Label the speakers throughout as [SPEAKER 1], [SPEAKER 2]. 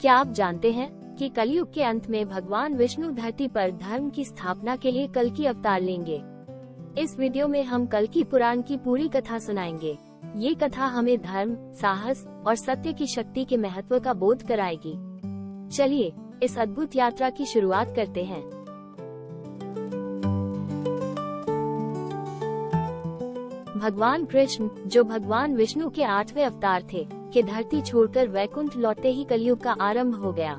[SPEAKER 1] क्या आप जानते हैं कि कलयुग के अंत में भगवान विष्णु धरती पर धर्म की स्थापना के लिए कल्कि अवतार लेंगे। इस वीडियो में हम कल्कि पुराण की पूरी कथा सुनाएंगे। ये कथा हमें धर्म, साहस और सत्य की शक्ति के महत्व का बोध कराएगी। चलिए इस अद्भुत यात्रा की शुरुआत करते हैं। भगवान कृष्ण, जो भगवान विष्णु के 8वें अवतार थे, के धरती छोड़कर वैकुंठ लौटते ही कलयुग का आरंभ हो गया।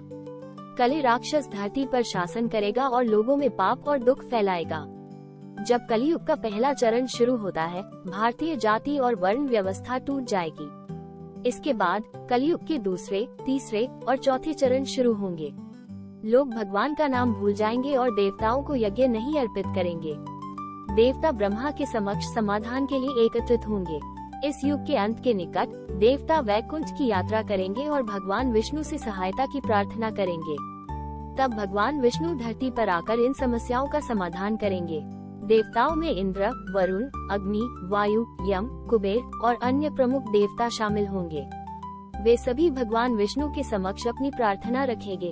[SPEAKER 1] कली राक्षस धरती पर शासन करेगा और लोगों में पाप और दुख फैलाएगा। जब कलयुग का पहला चरण शुरू होता है, भारतीय जाति और वर्ण व्यवस्था टूट जाएगी। इसके बाद कलयुग के दूसरे, तीसरे और चौथे चरण शुरू होंगे। लोग भगवान का नाम भूल जाएंगे और देवताओं को यज्ञ नहीं अर्पित करेंगे। देवता ब्रह्मा के समक्ष समाधान के लिए एकत्रित होंगे। इस युग के अंत के निकट देवता वैकुंठ की यात्रा करेंगे और भगवान विष्णु से सहायता की प्रार्थना करेंगे। तब भगवान विष्णु धरती पर आकर इन समस्याओं का समाधान करेंगे। देवताओं में इंद्र, वरुण, अग्नि, वायु, यम, कुबेर और अन्य प्रमुख देवता शामिल होंगे। वे सभी भगवान विष्णु के समक्ष अपनी प्रार्थना रखेंगे।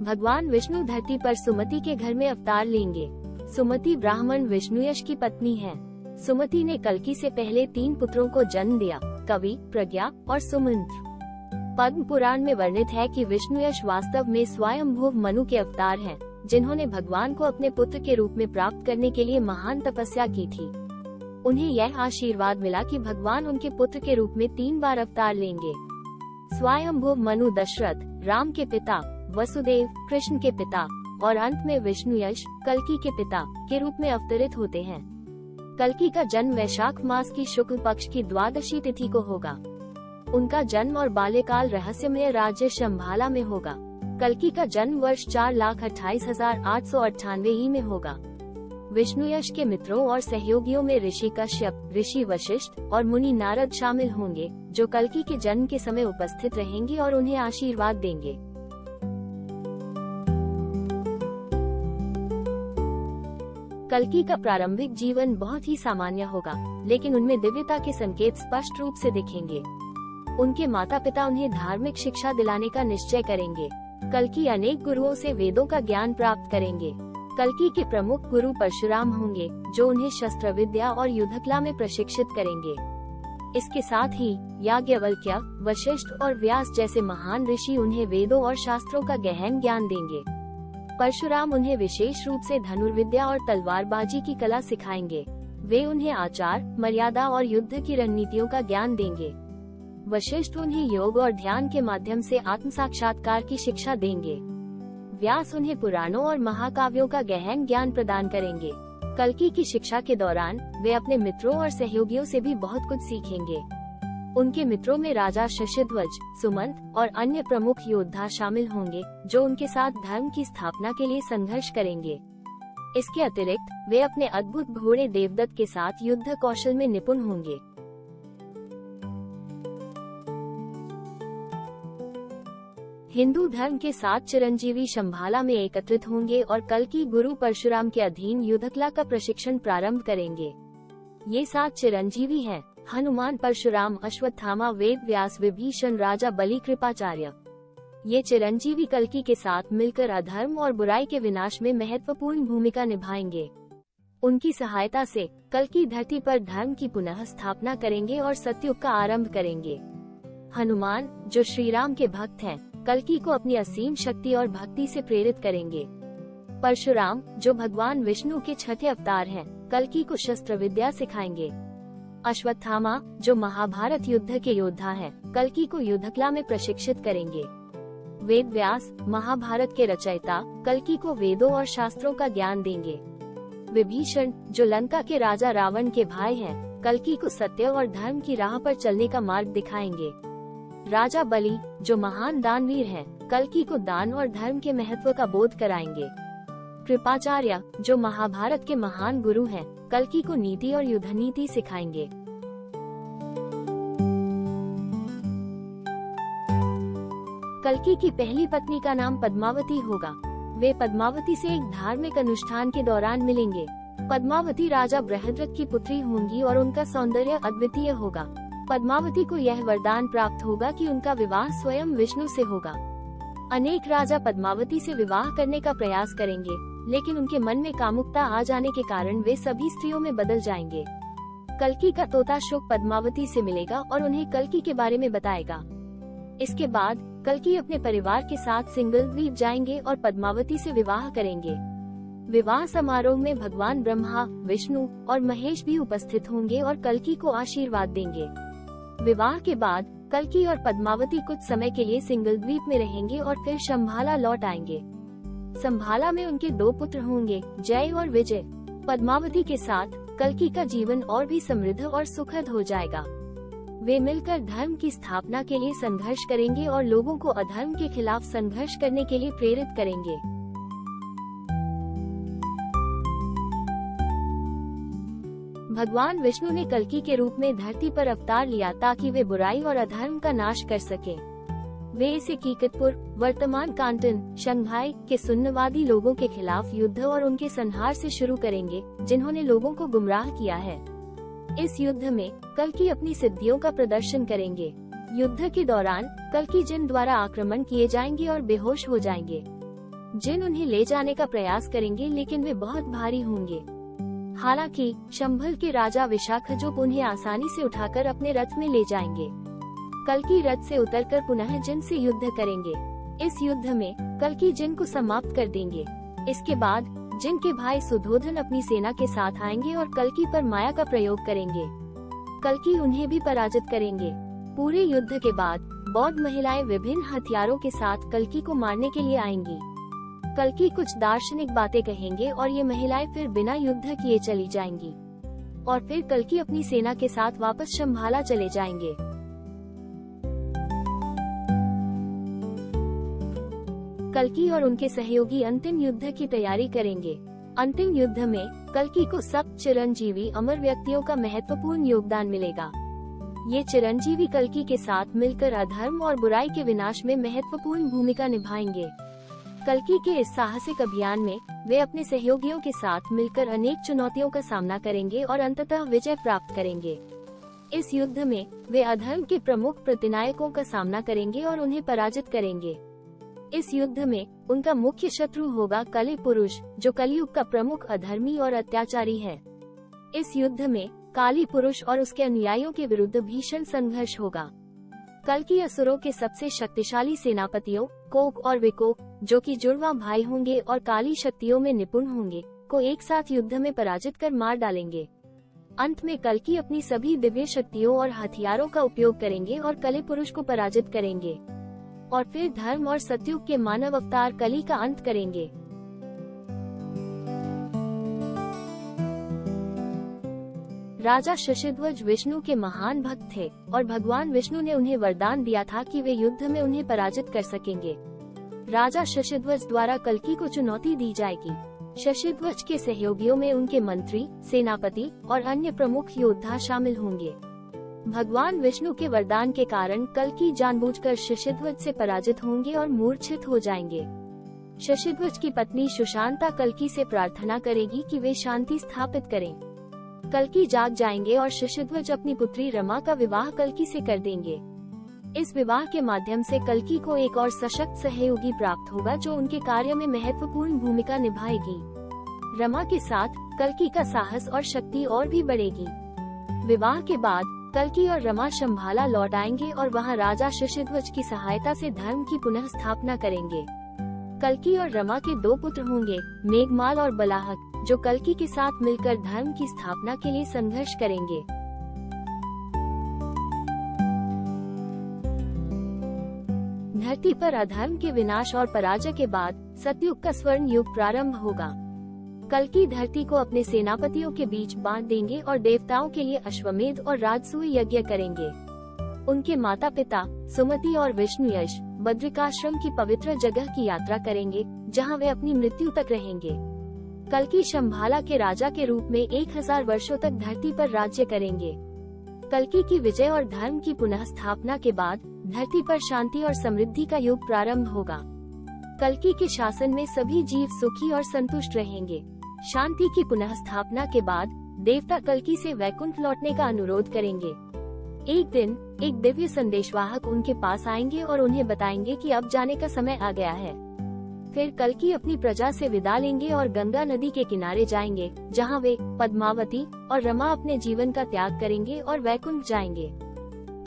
[SPEAKER 1] भगवान विष्णु धरती पर सुमति के घर में अवतार लेंगे। सुमति ब्राह्मण विष्णुयश की पत्नी है। सुमति ने कल्कि से पहले 3 पुत्रों को जन्म दिया, कवि, प्रज्ञा और सुमंत्र। पद्म पुराण में वर्णित है कि विष्णुयश वास्तव में स्वयंभू मनु के अवतार हैं, जिन्होंने भगवान को अपने पुत्र के रूप में प्राप्त करने के लिए महान तपस्या की थी। उन्हें यह आशीर्वाद मिला कि भगवान उनके पुत्र के रूप में 3 बार अवतार लेंगे। स्वयंभू मनु दशरथ, राम के पिता, वसुदेव, कृष्ण के पिता और अंत में विष्णुयश, कल्कि के पिता के रूप में अवतरित होते हैं। कल्कि का जन्म वैशाख मास की शुक्ल पक्ष की द्वादशी तिथि को होगा। उनका जन्म और बाल्यकाल रहस्यमय राज्य शंभाला में होगा। कल्कि का जन्म वर्ष 4,28,898 में होगा। विष्णुयश के मित्रों और सहयोगियों में ऋषि कश्यप, ऋषि वशिष्ठ और मुनि नारद शामिल होंगे, जो कल्कि के जन्म के समय उपस्थित रहेंगे और उन्हें आशीर्वाद देंगे। कल्कि का प्रारंभिक जीवन बहुत ही सामान्य होगा, लेकिन उनमें दिव्यता के संकेत स्पष्ट रूप से दिखेंगे। उनके माता पिता उन्हें धार्मिक शिक्षा दिलाने का निश्चय करेंगे। कल्कि अनेक गुरुओं से वेदों का ज्ञान प्राप्त करेंगे। कल्कि के प्रमुख गुरु परशुराम होंगे, जो उन्हें शस्त्र विद्या और युद्धकला में प्रशिक्षित करेंगे। इसके साथ ही याज्ञवल्क्य, वशिष्ठ और व्यास जैसे महान ऋषि उन्हें वेदों और शास्त्रों का गहन ज्ञान देंगे। परशुराम उन्हें विशेष रूप से धनुर्विद्या और तलवारबाजी की कला सिखाएंगे। वे उन्हें आचार, मर्यादा और युद्ध की रणनीतियों का ज्ञान देंगे। वशिष्ठ उन्हें योग और ध्यान के माध्यम से आत्म साक्षात्कार की शिक्षा देंगे। व्यास उन्हें पुराणों और महाकाव्यों का गहन ज्ञान प्रदान करेंगे। कल्कि की शिक्षा के दौरान वे अपने मित्रों और सहयोगियों से भी बहुत कुछ सीखेंगे। उनके मित्रों में राजा शशिध्वज, सुमंत और अन्य प्रमुख योद्धा शामिल होंगे, जो उनके साथ धर्म की स्थापना के लिए संघर्ष करेंगे। इसके अतिरिक्त वे अपने अद्भुत घोड़े देवदत्त के साथ युद्ध कौशल में निपुण होंगे। हिंदू धर्म के 7 चिरंजीवी शंभाला में एकत्रित होंगे और कल्कि गुरु परशुराम के अधीन युद्धकला का प्रशिक्षण प्रारंभ करेंगे। ये 7 चिरंजीवी हैं: हनुमान, परशुराम, अश्वत्थामा, वेद व्यास, विभीषण, राजा बलि, कृपाचार्य। ये चिरंजीवी कल्कि के साथ मिलकर अधर्म और बुराई के विनाश में महत्वपूर्ण भूमिका निभाएंगे। उनकी सहायता से कल्कि धरती पर धर्म की पुनः स्थापना करेंगे और सतयुग का आरंभ करेंगे। हनुमान, जो श्री राम के भक्त हैं, कल्कि को अपनी असीम शक्ति और भक्ति से प्रेरित करेंगे। परशुराम, जो भगवान विष्णु के 6थे अवतार हैं, कल्कि को शस्त्र विद्या सिखाएंगे। अश्वत्थामा, जो महाभारत युद्ध के योद्धा हैं, कल्कि को युद्धकला में प्रशिक्षित करेंगे। वेद व्यास, महाभारत के रचयिता, कल्कि को वेदों और शास्त्रों का ज्ञान देंगे। विभीषण, जो लंका के राजा रावण के भाई हैं, कल्कि को सत्य और धर्म की राह पर चलने का मार्ग दिखाएंगे। राजा बलि, जो महान दानवीर हैं, कल्कि को दान और धर्म के महत्व का बोध कराएंगे। कृपाचार्य, जो महाभारत के महान गुरु हैं, कल्कि को नीति और युद्ध नीति सिखाएंगे। कल्कि की पहली पत्नी का नाम पद्मावती होगा। वे पद्मावती से एक धार्मिक अनुष्ठान के दौरान मिलेंगे। पद्मावती राजा बृहद्रथ की पुत्री होंगी और उनका सौंदर्य अद्वितीय होगा। पद्मावती को यह वरदान प्राप्त होगा कि उनका विवाह स्वयं विष्णु से होगा। अनेक राजा पद्मावती से विवाह करने का प्रयास करेंगे, लेकिन उनके मन में कामुकता आ जाने के कारण वे सभी स्त्रियों में बदल जाएंगे। कल्कि का तोता शुक पद्मावती से मिलेगा और उन्हें कल्कि के बारे में बताएगा। इसके बाद कल्कि अपने परिवार के साथ सिंगल द्वीप जाएंगे और पद्मावती से विवाह करेंगे। विवाह समारोह में भगवान ब्रह्मा, विष्णु और महेश भी उपस्थित होंगे और कल्कि को आशीर्वाद देंगे। विवाह के बाद कल्कि और पद्मावती कुछ समय के लिए सिंगल द्वीप में रहेंगे और फिर शंभाला लौट आएंगे। शंभाला में उनके 2 पुत्र होंगे, जय और विजय। पद्मावती के साथ कल्कि का जीवन और भी समृद्ध और सुखद हो जाएगा। वे मिलकर धर्म की स्थापना के लिए संघर्ष करेंगे और लोगों को अधर्म के खिलाफ संघर्ष करने के लिए प्रेरित करेंगे। भगवान विष्णु ने कल्कि के रूप में धरती पर अवतार लिया ताकि वे बुराई और अधर्म का नाश कर सके। वे इसे कीकतपुर, वर्तमान कांटन, शंघाई के सुन्नवादी लोगों के खिलाफ युद्ध और उनके संहार से शुरू करेंगे, जिन्होंने लोगों को गुमराह किया है। इस युद्ध में कल्कि अपनी सिद्धियों का प्रदर्शन करेंगे। युद्ध के दौरान कल्कि जिन द्वारा आक्रमण किए जाएंगे और बेहोश हो जाएंगे। जिन उन्हें ले जाने का प्रयास करेंगे, लेकिन वे बहुत भारी होंगे। हालांकि शंभल के राजा विशाखजुक उन्हें आसानी से उठाकर अपने रथ में ले जाएंगे। कल्कि रथ से उतरकर पुनः जिन से युद्ध करेंगे। इस युद्ध में कल्कि जिन को समाप्त कर देंगे। इसके बाद जिन के भाई सुधोधन अपनी सेना के साथ आएंगे और कल्कि पर माया का प्रयोग करेंगे। कल्कि उन्हें भी पराजित करेंगे। पूरे युद्ध के बाद बौद्ध महिलाएं विभिन्न हथियारों के साथ कल्कि को मारने के लिए आएंगी। कल्कि कुछ दार्शनिक बातें कहेंगे और ये महिलाएं फिर बिना युद्ध किए चली जाएंगी और फिर कल्कि अपनी सेना के साथ वापस शंभाला चले जाएंगे। कल्कि और उनके सहयोगी अंतिम युद्ध की तैयारी करेंगे। अंतिम युद्ध में कल्कि को सप्त चिरंजीवी अमर व्यक्तियों का महत्वपूर्ण योगदान मिलेगा। ये चिरंजीवी कल्कि के साथ मिलकर अधर्म और बुराई के विनाश में महत्वपूर्ण भूमिका निभाएंगे। कल्कि के इस साहसिक अभियान में वे अपने सहयोगियों के साथ मिलकर अनेक चुनौतियों का सामना करेंगे और अंततः विजय प्राप्त करेंगे। इस युद्ध में वे अधर्म के प्रमुख प्रतिनायकों का सामना करेंगे और उन्हें पराजित करेंगे। इस युद्ध में उनका मुख्य शत्रु होगा कलि पुरुष, जो कलियुग का प्रमुख अधर्मी और अत्याचारी है। इस युद्ध में काली पुरुष और उसके अनुयायियों के विरुद्ध भीषण संघर्ष होगा। कल्कि असुरों के सबसे शक्तिशाली सेनापतियों कोक और विकोक, जो कि जुड़वा भाई होंगे और काली शक्तियों में निपुण होंगे, को एक साथ युद्ध में पराजित कर मार डालेंगे। अंत में कल्कि अपनी सभी दिव्य शक्तियों और हथियारों का उपयोग करेंगे और कलि पुरुष को पराजित करेंगे और फिर धर्म और सत्युग के मानव अवतार कलि का अंत करेंगे। राजा शशिध्वज विष्णु के महान भक्त थे और भगवान विष्णु ने उन्हें वरदान दिया था कि वे युद्ध में उन्हें पराजित कर सकेंगे। राजा शशिध्वज द्वारा कल्कि को चुनौती दी जाएगी। शशिध्वज के सहयोगियों में उनके मंत्री, सेनापति और अन्य प्रमुख योद्धा शामिल होंगे। भगवान विष्णु के वरदान के कारण कल्कि जानबूझकर शशिध्वज से पराजित होंगे और मूर्छित हो जाएंगे। शशिध्वज की पत्नी सुशांता कल्कि से प्रार्थना करेगी कि वे शांति स्थापित करें। कल्कि जाग जाएंगे और शशिध्वज अपनी पुत्री रमा का विवाह कल्कि से कर देंगे। इस विवाह के माध्यम से कल्कि को एक और सशक्त सहयोगी प्राप्त होगा, जो उनके कार्य में महत्वपूर्ण भूमिका निभाएगी। रमा के साथ कल्कि का साहस और शक्ति और भी बढ़ेगी। विवाह के बाद कल्कि और रमा शंभाला लौट आएंगे और वहां राजा शशिध्वज की सहायता से धर्म की पुनः स्थापना करेंगे। कल्कि और रमा के 2 पुत्र होंगे, मेघमाल और बलाहक, जो कल्कि के साथ मिलकर धर्म की स्थापना के लिए संघर्ष करेंगे। धरती पर अधर्म के विनाश और पराजय के बाद सतयुग का स्वर्ण युग प्रारंभ होगा। कल्कि धरती को अपने सेनापतियों के बीच बांट देंगे और देवताओं के लिए अश्वमेध और राजसूय यज्ञ करेंगे। उनके माता पिता सुमति और विष्णुयश बद्रिकाश्रम की पवित्र जगह की यात्रा करेंगे, जहां वे अपनी मृत्यु तक रहेंगे। कल्कि शंभाला के राजा के रूप में 1000 वर्षों तक धरती पर राज्य करेंगे। कल्कि की विजय और धर्म की पुनः स्थापना के बाद धरती पर शांति और समृद्धि का युग प्रारंभ होगा। कल्कि के शासन में सभी जीव सुखी और संतुष्ट रहेंगे। शांति की पुनः स्थापना के बाद देवता कल्कि से वैकुंठ लौटने का अनुरोध करेंगे। एक दिन एक दिव्य संदेशवाहक उनके पास आएंगे और उन्हें बताएंगे कि अब जाने का समय आ गया है। फिर कल्कि अपनी प्रजा से विदा लेंगे और गंगा नदी के किनारे जाएंगे, जहां वे पद्मावती और रमा अपने जीवन का त्याग करेंगे और वैकुंठ जाएंगे।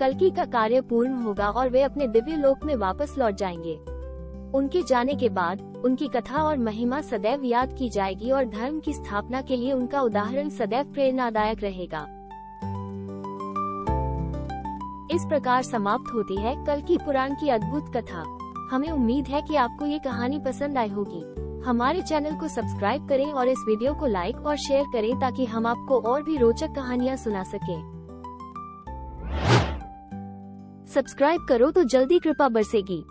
[SPEAKER 1] कल्कि का कार्य पूर्ण होगा और वे अपने दिव्य लोक में वापस लौट जाएंगे। उनके जाने के बाद उनकी कथा और महिमा सदैव याद की जाएगी और धर्म की स्थापना के लिए उनका उदाहरण सदैव प्रेरणादायक रहेगा। इस प्रकार समाप्त होती है कल्कि पुराण की अद्भुत कथा। हमें उम्मीद है कि आपको ये कहानी पसंद आई होगी। हमारे चैनल को सब्सक्राइब करें और इस वीडियो को लाइक और शेयर करें ताकि हम आपको और भी रोचक कहानियाँ सुना सकें। सब्सक्राइब करो तो जल्दी कृपा बरसेगी।